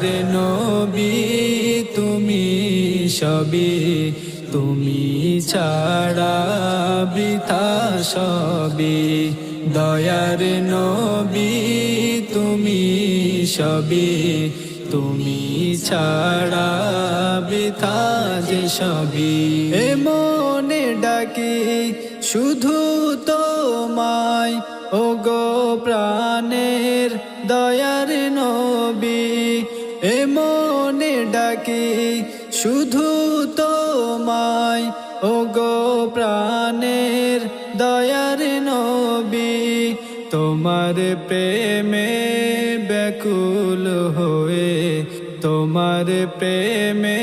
দয়ার নবী তুমি সবই, তুমি ছাড়া বৃথা সবই। দয়ার নবী তুমি সবই, তুমি ছাড়া বৃথা যে সবই। এ মনে ডাকি শুধু তোমায়, ওগো প্রাণের দয়ার নবী। এ মনে ডাকি শুধু তোমায়, ওগো প্রাণের দয়ার নবী। তোমার প্রেমে ব্যাকুল হয়ে, তোমার প্রেমে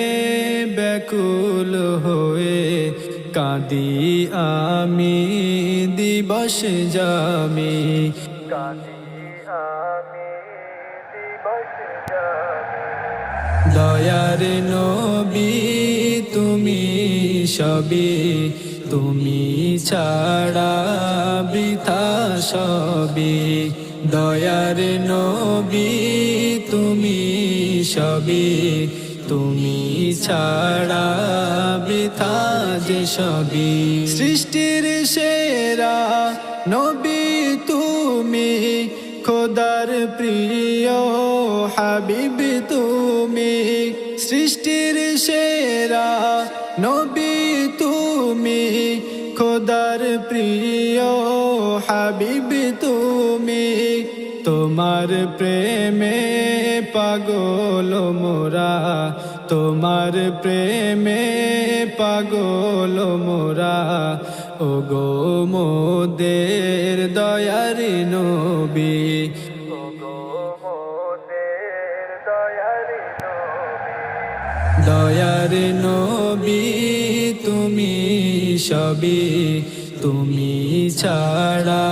ব্যাকুল হয়ে কাঁদি আমি দিবস যামি, কাঁদি আমি দিবস যামি। দয়ার নবী তুমি সবই, তুমি ছাড়া বৃথা সবই। দয়ার নবী তুমি সবই, তুমি ছাড়া বৃথা যে সবই। সৃষ্টির সেরা নবী তুমি, খোদার প্রিয় হাবিব তুমি। সৃষ্টির সেরা নবী তুমি, খোদার প্রিয় হাবিব তুমি। তোমার প্রেমে পাগল মোরা, তোমার প্রেমে পাগল মোরা। ওগো মোদের দয়ার নবী, ওগো মোদের দয়ার নবী। দয়ার নবী তুমি সবই, তুমি ছাড়া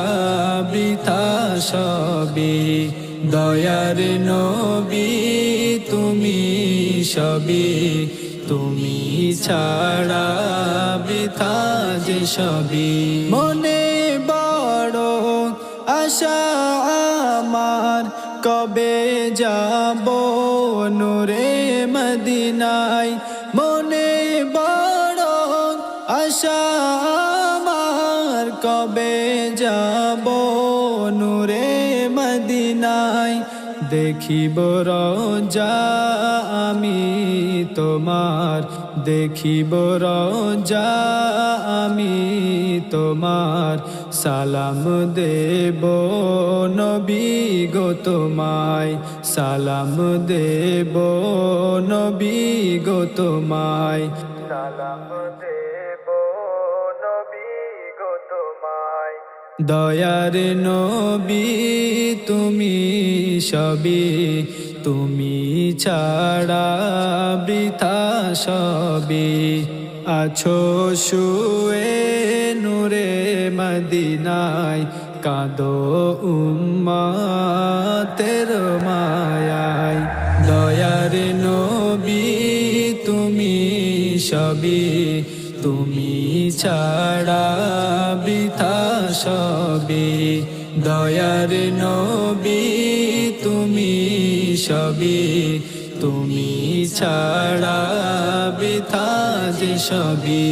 বৃথা সবই। দয়ার নবী তুমি সবই, তুমি ছাড়া বৃথা যে সবই। মনে বড় আশা আমার, কবে যাব নূরে মদিনায়। মনে বড় আশা আমার, কবে যাব নূরে মদিনায়। দেখিব রোজা আমি তোমার, দেখিব রোজা আমি তোমার। সালাম দেব নবী গো তোমায়, সালাম দেব নবী গো তোমায়। সালাম দেব নবী গো তোমায়। দয়ার নবী তুমি সবই, তুমি ছাড়া বৃথা সবই। আছো শুয়ে নূরে মদিনায়, কাঁদো উম্মতের মায়ায়। দয়ার নবী তুমি সবই, তুমি ছাড়া বৃথা সবই। দয়ার নবী তুমি সবই, তুমি ছাড়া বৃথা যে সবই।